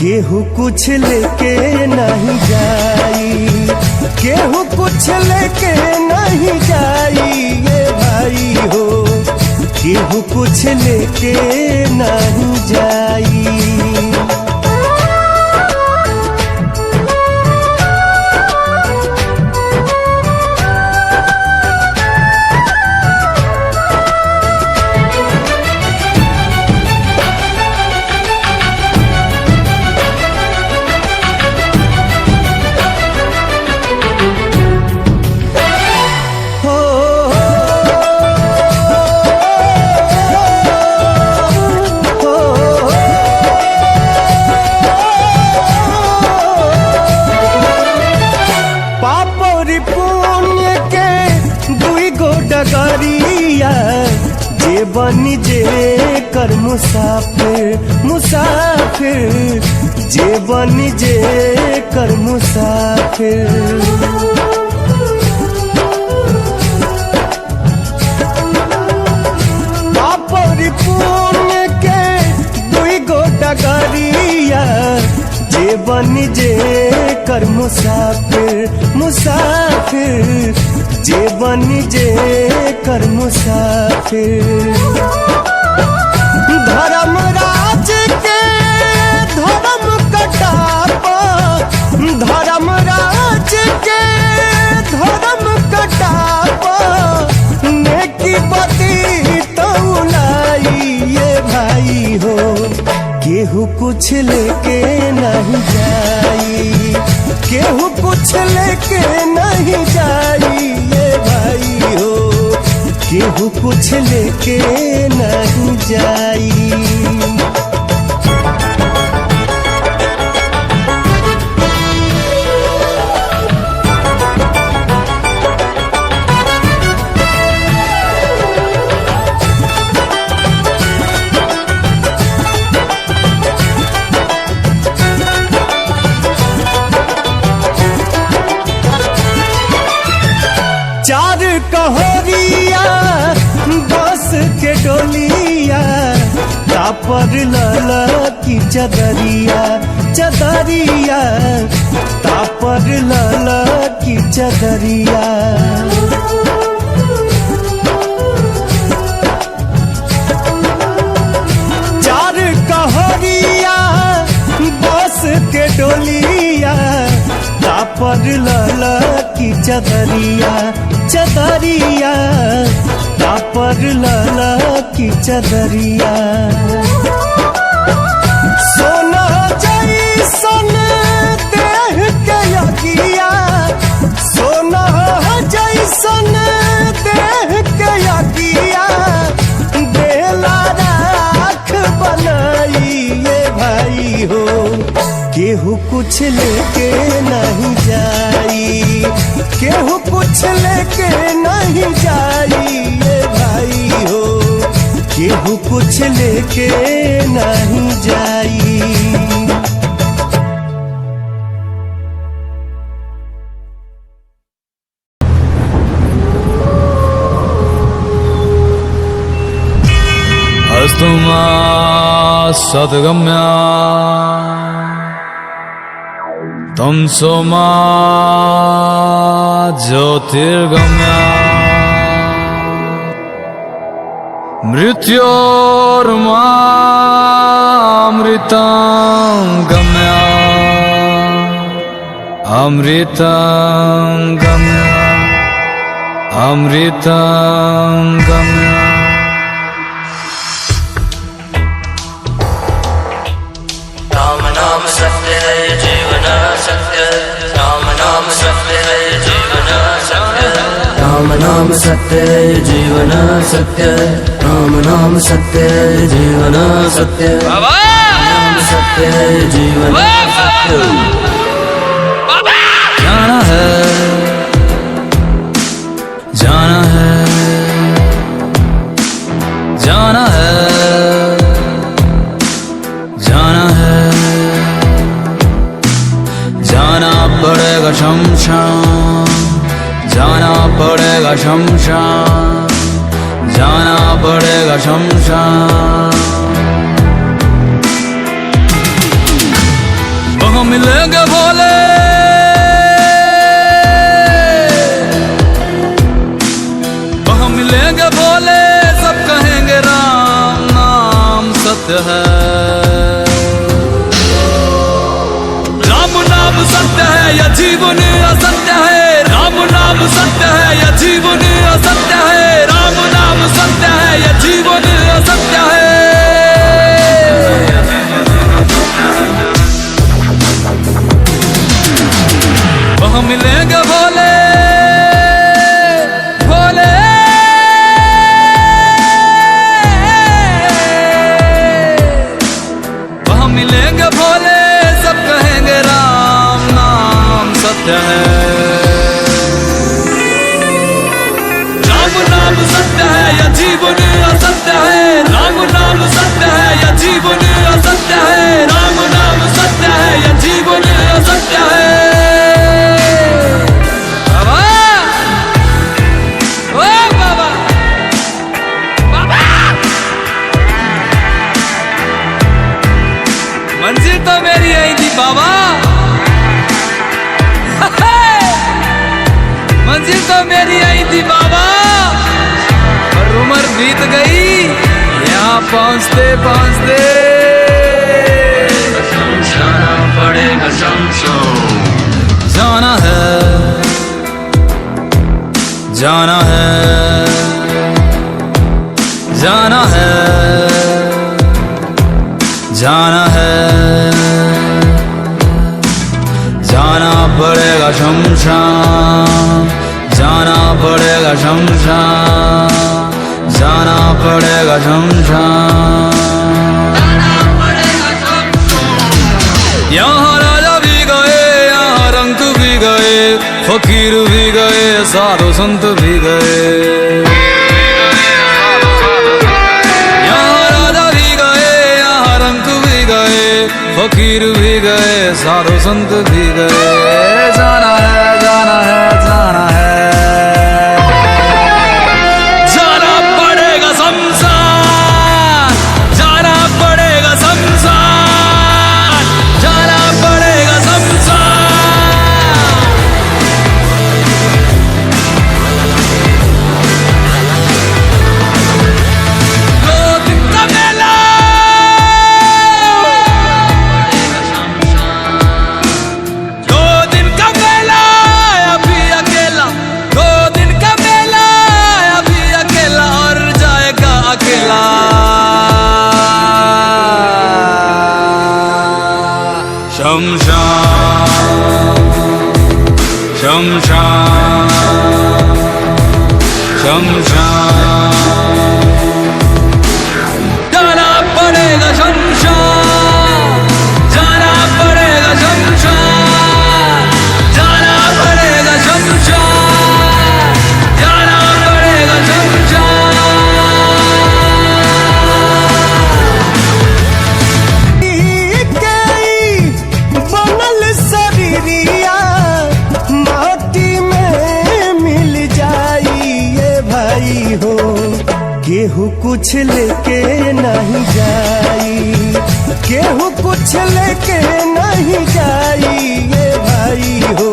केहू कुछ लेके नहीं जाई, केहू कुछ लेके नहीं जाई ये भाई हो, केहू कुछ लेके नहीं जाई। जे बनी जे कर मुसाफिर मुसाफिर, जे बनी जे कर मुसाफिर। पापड़ पुण्य के दुई गो डगरिया, जे बनी जे कर मुसाफिर मुसाफिर, जे बनी जे कर मुसाफिर। धर्मराज के धर्म कटापा, धर्मराज के धर्म कटापा, नेकी बदी तौलाई ये भाई हो, केहू कुछ लेके नहीं जाई, केहू कुछ लेके नहीं जाई ये भाई हो, केहू कुछ लेके नहीं जाई। चार कहोरिया बस के डोलिया, तापर लला की चदरिया चदरिया, तापर लला की चदरिया। चार कहोरिया बस के डोलिया, तापर लला की चदरिया चदरिया, तापर लला की चदरिया। सोना जैसन देह के यगिया, सोना जैसन देह के यगिया, बेला राख बनाई ये भाई हो, केहू कुछ लेके नहीं जाई, केहू कुछ लेके नहीं जाई ये भाई हो, केहू कुछ लेके नहीं जाई। अस्तु मा सद्गम्या तमसो मा ज्योतिर्गम्या, मृत्योर्मा अमृतं गम्या, अमृतं गम्या, अमृतं गम्या। राम नाम सत्य है जीवन सत्य, राम नाम सत्य है जीवन राम नाम सत्य है जीवन सत्य है, राम नाम सत्य है जीवन सत्य है, नाम सत्य है जीवन सत्य है। जाना है, जाना है, जाना है, जाना है, जाना पड़ेगा शमशान, जाना पड़ेगा शमशान, जाना पड़ेगा शमशान। वहाँ मिलेंगे भोले, वहाँ मिलेंगे भोले, सब कहेंगे राम नाम सत्य है, राम नाम सत्य है या जीवन असत्य है, राम नाम सत्य है या जीवन असत्य है, राम नाम सत्य है या जीवन असत्य है। वहाँ मिलेंगे भोले, भोले, वहाँ मिलेंगे भोले, सब कहेंगे राम नाम सत्य है, राम नाम सत्य है या जीवन असत्य है, राम नाम सत्य है या जीवन असत्य है, राम नाम सत्य है या जीवन असत्य है। मंजिल तो मेरी यही थी बाबा, मंजिल तो मेरी यही थी बाबा, पर उम्र बीत गई यहाँ पहुँचते पहुँचते। जाना पड़ेगा शमशान, जाना है, जाना है, जाना है, जाना है, जाना पड़ेगा शमशान, जाना पड़ेगा शमशान, जाना पड़ेगा शमशान। यहाँ राजा भी गए, यहाँ रंग भी गए, फकीर भी गए, साधु संत भी गए, यहाँ राजा भी गए, यहाँ रंग भी गए, फकीर भी गए, साधु संत भी गए। जाना है, जाना है, जाना है, जाना पड़ेगा शमशान, जाना पड़ेगा शमशान, जाना पड़ेगा शमशान। दो दिन का मेला, शमशान, शमशान, शमशान, जाना पड़ेगा शमशान, जाना पड़ेगा शमशान, जाना पड़ेगा शमशान, जाना पड़ेगा शमशान। बनल शरीरिया माटी में मिल जाइए भाई हो, केहू कुछ लेके नहीं जाई, केहू कुछ लेके नहीं जाई ये भाई हो,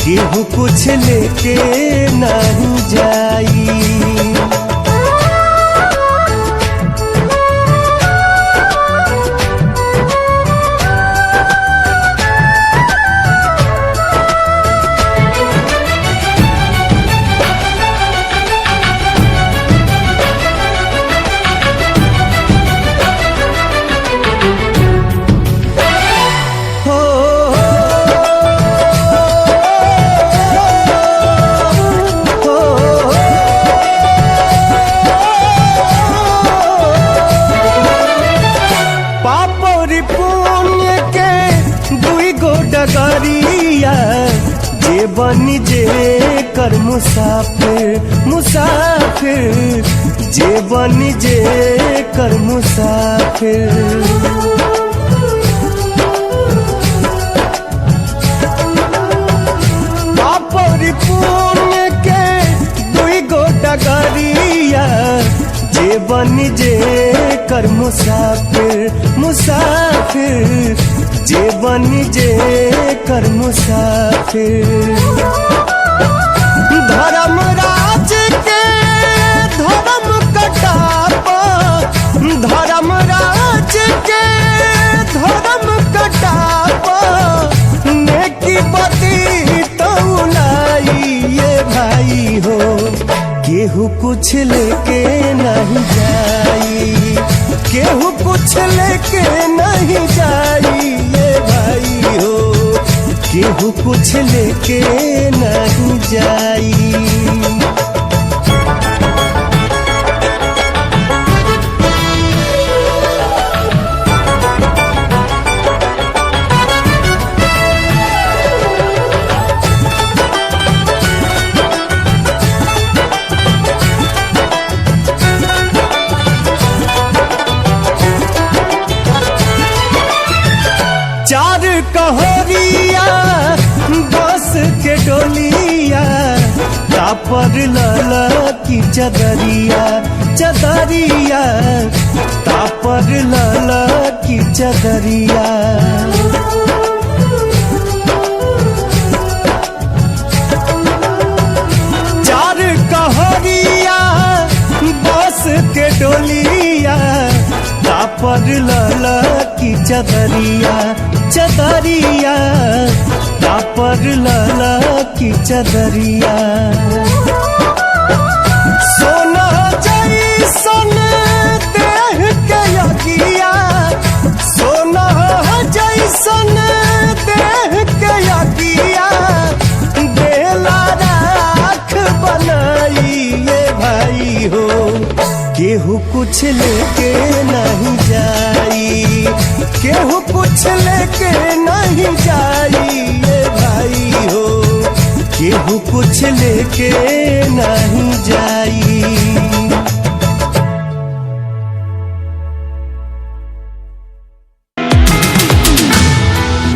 केहू कुछ लेके नहीं जाई। जे बनी जे कर मुसाफिर मुसाफिर, जे बनी जे कर मुसाफिर। पुण्य के दुई गो डगरिया, जे बनी जे कर मुसाफिर मुसाफिर, जे बनी जे कर मुसाफिर। धर्मराज के धर्म कटापा, धर्मराज के धर्म कटापा, नेकी बदी तौलाई ये भाई हो, केहू कुछ लेके नहीं जाई, केहू कुछ लेके नहीं जाई ये भाई हो, केहू कुछ लेके नहीं जाई। चार कहरिया बस के डोलिया, तापर लाला की चदरिया चदरिया, तापर लाला की चदरिया। चार कहरिया बस के डोलिया, तापर लाला की चदरिया चदरिया, तापर लाला की चदरिया। सोना जैसन देह के यकिया, सोना जैसन देह के यकिया, बेला राख बनाई ये भाई हो, केहू कुछ लेके नहीं जाई, केहू कुछ लेके नहीं जाई ये भाई हो, केहू कुछ लेके नहीं जाई।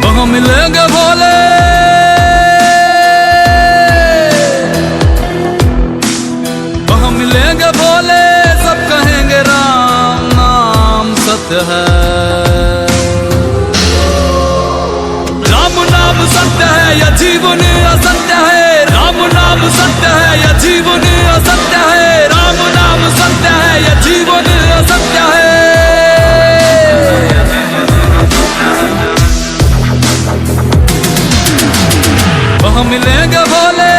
वहाँ मिलेंगे भोले, वहाँ मिलेंगे भोले, सब कहेंगे राम नाम सत्य है, राम नाम सत्य है या जीवन असत्य है, राम नाम सत्य है या जीवन असत्य है, राम नाम सत्य है या जीवन असत्य है। वहाँ मिलेंगे भोले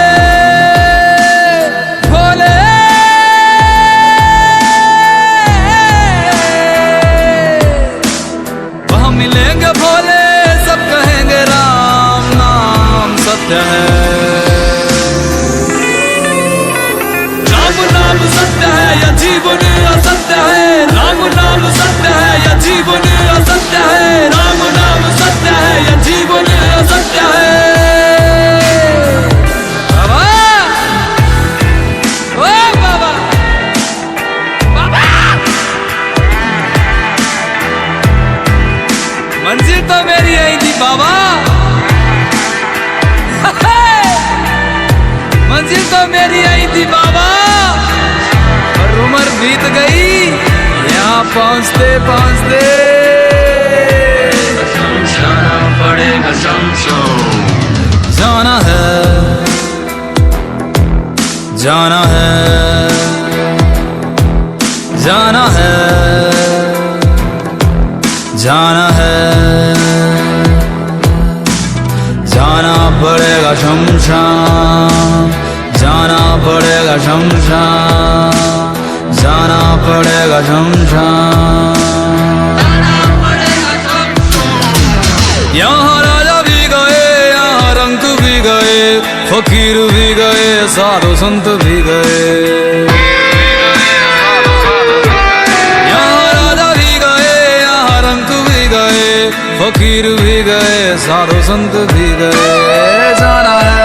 भोले, वहाँ मिलेंगे भोले, सब कहेंगे राम नाम सत्य है, राम नाम सत्य है या जीवन असत्य है, राम नाम सत्य है या जीवन असत्य है, राम नाम सत्य है या जीवन असत्य है। मंजिल तो मेरी आई थी बाबा, मंजिल तो मेरी आई थी बाबा, और उम्र बीत गई यहाँ पहुँचते पहुँचते। जाना पड़ेगा समझो, जाना है जाना है जाना है जाना है, जाना पड़ेगा शमशान, जाना पड़ेगा शमशान, जाना पड़ेगा शमशान। यहाँ राजा भी गए, यहाँ रंग भी गए, फकीर भी गए, साधु संत भी गए, फकीर भी गए, साधु संत भी गए, जाना है